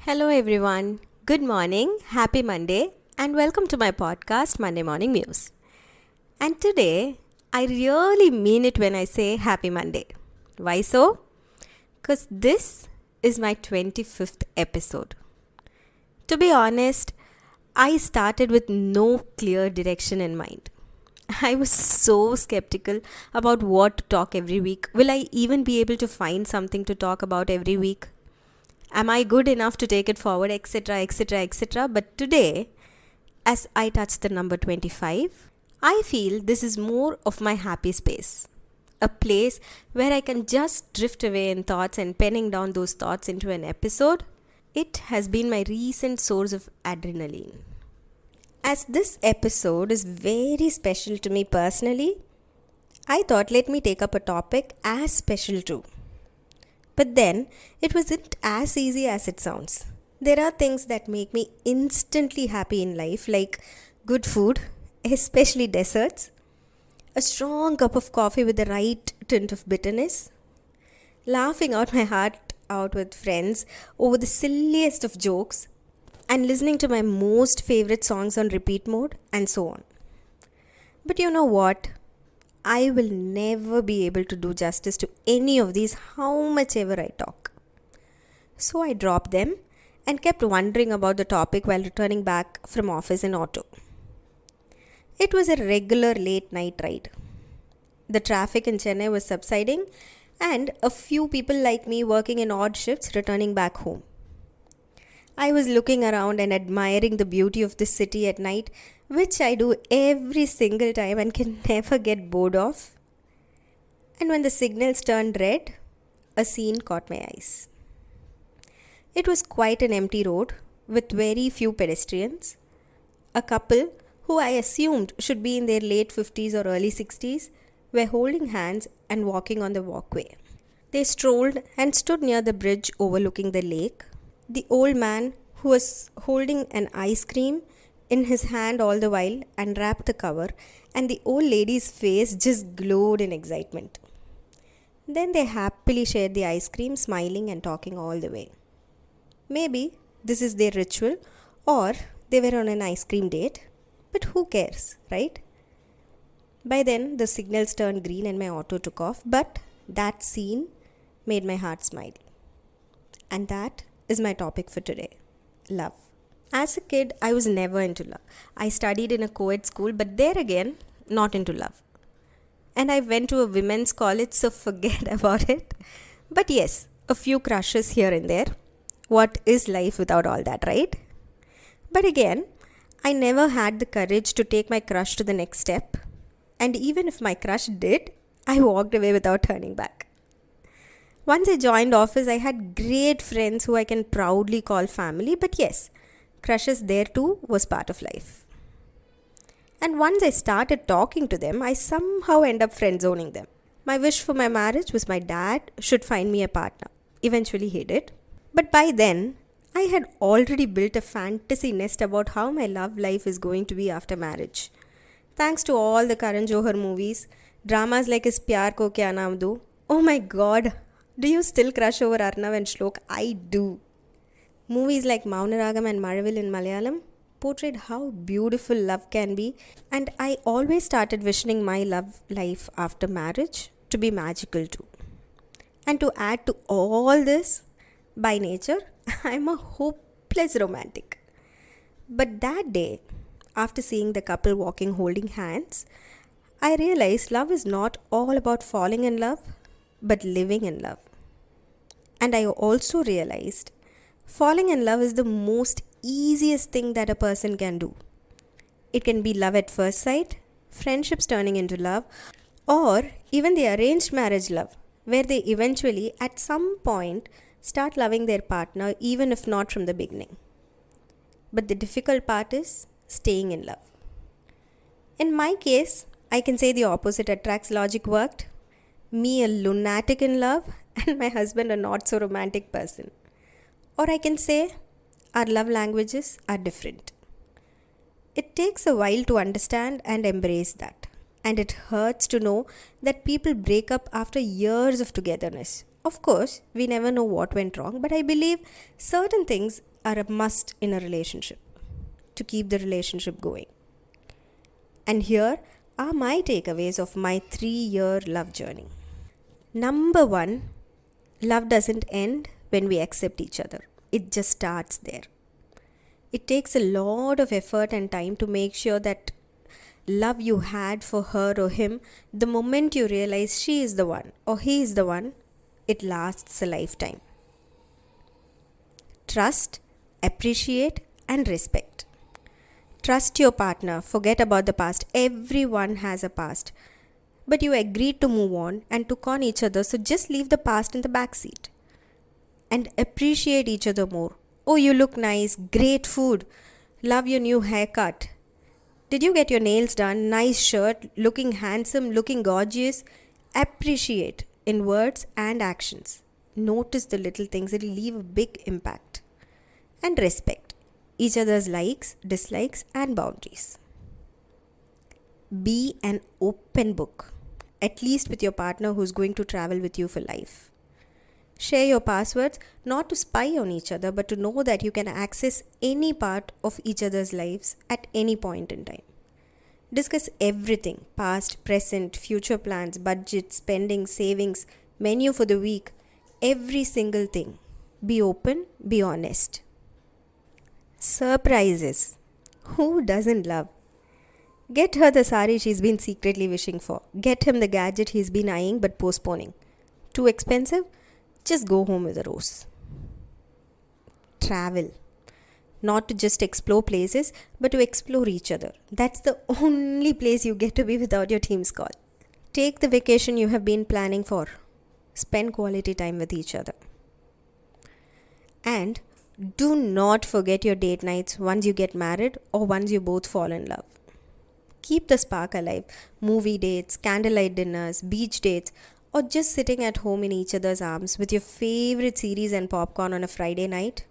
Hello, everyone. Good morning, happy Monday, and welcome to my podcast, Monday Morning Muse. And today, I really mean it when I say happy Monday. Why so? Because this is my 25th episode. To be honest, I started with no clear direction in mind. I was so skeptical about what to talk every week. Will I even be able to find something to talk about every week? Am I good enough to take it forward, etc., etc., etc.? But today, as I touch the number 25, I feel this is more of my happy space. A place where I can just drift away in thoughts and penning down those thoughts into an episode. It has been my recent source of adrenaline. As this episode is very special to me personally, I thought let me take up a topic as special too. But then, it wasn't as easy as it sounds. There are things that make me instantly happy in life, like good food, especially desserts, a strong cup of coffee with the right tint of bitterness, laughing out my heart out with friends over the silliest of jokes, and listening to my most favorite songs on repeat mode, and so on. But you know what? I will never be able to do justice to any of these how much ever I talk. So I dropped them and kept wondering about the topic while returning back from office in auto. It was a regular late night ride. The traffic in Chennai was subsiding and a few people like me working in odd shifts returning back home. I was looking around and admiring the beauty of the city at night, which I do every single time and can never get bored of. And when the signals turned red, a scene caught my eyes. It was quite an empty road with very few pedestrians. A couple, who I assumed should be in their late 50s or early 60s, were holding hands and walking on the walkway. They strolled and stood near the bridge overlooking the lake. The old man, who was holding an ice cream in his hand all the while, unwrapped the cover, and the old lady's face just glowed in excitement. Then they happily shared the ice cream, smiling and talking all the way. Maybe this is their ritual, or they were on an ice cream date, but who cares, right? By then, the signals turned green and my auto took off, but that scene made my heart smile. And that is my topic for today, love. As a kid, I was never into love. I studied in a co-ed school, but there again, not into love. And I went to a women's college, so forget about it. But yes, a few crushes here and there. What is life without all that, right? But again, I never had the courage to take my crush to the next step. And even if my crush did, I walked away without turning back. Once I joined office, I had great friends who I can proudly call family, but yes, crushes there too was part of life. And once I started talking to them, I somehow end up friend zoning them. My wish for my marriage was my dad should find me a partner. Eventually he did. But by then, I had already built a fantasy nest about how my love life is going to be after marriage. Thanks to all the Karan Johar movies, dramas like Is Pyar Ko Kya Naam Do. Oh my god, do you still crush over Arnav and Shlok? I do. Movies like Maunaragam and Maravil in Malayalam portrayed how beautiful love can be, and I always started visioning my love life after marriage to be magical too. And to add to all this, by nature, I'm a hopeless romantic. But that day, after seeing the couple walking holding hands, I realized love is not all about falling in love, but living in love. And I also realized falling in love is the most easiest thing that a person can do. It can be love at first sight, friendships turning into love, or even the arranged marriage love, where they eventually, at some point, start loving their partner even if not from the beginning. But the difficult part is staying in love. In my case, I can say the opposite attracts logic worked. Me, a lunatic in love, and my husband, a not so romantic person. Or I can say our love languages are different. It takes a while to understand and embrace that. And it hurts to know that people break up after years of togetherness. Of course, we never know what went wrong, but I believe certain things are a must in a relationship to keep the relationship going. And here are my takeaways of my 3-year love journey. Number 1, love doesn't end when we accept each other. It just starts there. It takes a lot of effort and time to make sure that love you had for her or him, the moment you realize she is the one or he is the one, it lasts a lifetime. Trust, appreciate, and respect. Trust your partner. Forget about the past. Everyone has a past. But you agreed to move on and took on each other, so just leave the past in the backseat. And appreciate each other more. Oh, you look nice. Great food. Love your new haircut. Did you get your nails done? Nice shirt. Looking handsome. Looking gorgeous. Appreciate in words and actions. Notice the little things. It will leave a big impact. And respect each other's likes, dislikes, and boundaries. Be an open book, at least with your partner who's going to travel with you for life. Share your passwords, not to spy on each other, but to know that you can access any part of each other's lives at any point in time. Discuss everything: past, present, future plans, budget, spending, savings, menu for the week, every single thing. Be open, be honest. Surprises. Who doesn't love? Get her the sari she's been secretly wishing for. Get him the gadget he's been eyeing but postponing. Too expensive? Just go home with a rose. Travel. Not to just explore places, but to explore each other. That's the only place you get to be without your team's call. Take the vacation you have been planning for. Spend quality time with each other. And do not forget your date nights once you get married or once you both fall in love. Keep the spark alive. Movie dates, candlelight dinners, beach dates, or just sitting at home in each other's arms with your favorite series and popcorn on a Friday night.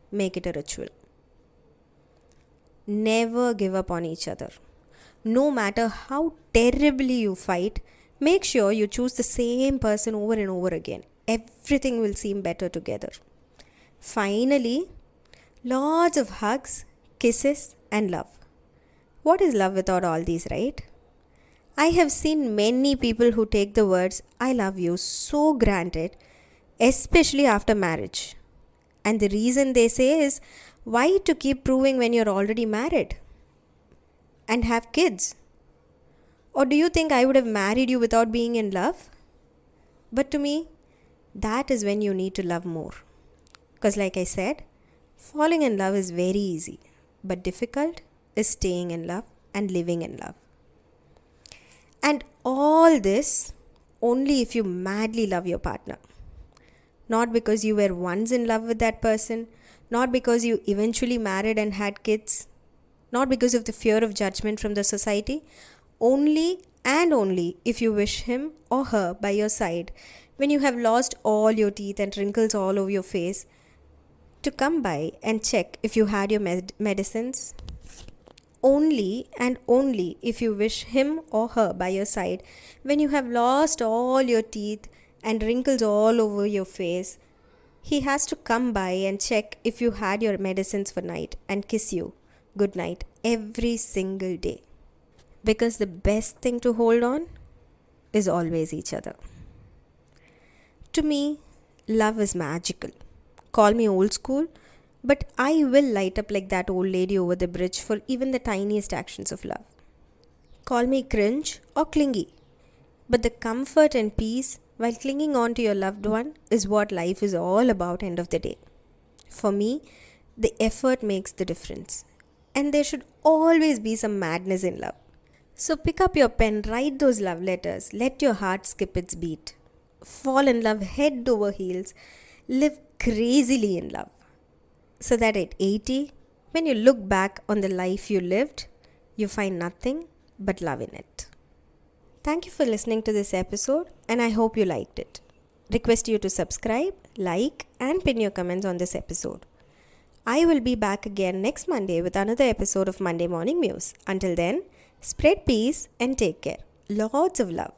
Make it a ritual. Never give up on each other. No matter how terribly you fight, make sure you choose the same person over and over again. Everything will seem better together. Finally, lots of hugs, kisses, and love. What is love without all these, right? I have seen many people who take the words "I love you" so granted, especially after marriage. And the reason they say is, why to keep proving when you're already married and have kids? Or do you think I would have married you without being in love? But to me, that is when you need to love more. Because like I said, falling in love is very easy, but difficult is staying in love and living in love. And all this only if you madly love your partner. Not because you were once in love with that person, not because you eventually married and had kids, not because of the fear of judgment from the society, only and only if you wish him or her by your side when you have lost all your teeth and wrinkles all over your face, to come by and check if you had your medicines. Only and only if you wish him or her by your side when you have lost all your teeth and wrinkles all over your face. He has to come by and check if you had your medicines for night and kiss you good night every single day. Because the best thing to hold on is always each other. To me, love is magical. Call me old school, but I will light up like that old lady over the bridge for even the tiniest actions of love. Call me cringe or clingy, but the comfort and peace while clinging on to your loved one is what life is all about end of the day. For me, the effort makes the difference, and there should always be some madness in love. So pick up your pen, write those love letters, let your heart skip its beat. Fall in love head over heels, live crazily in love. So that at 80, when you look back on the life you lived, you find nothing but love in it. Thank you for listening to this episode, and I hope you liked it. Request you to subscribe, like, and pin your comments on this episode. I will be back again next Monday with another episode of Monday Morning Muse. Until then, spread peace and take care. Lots of love.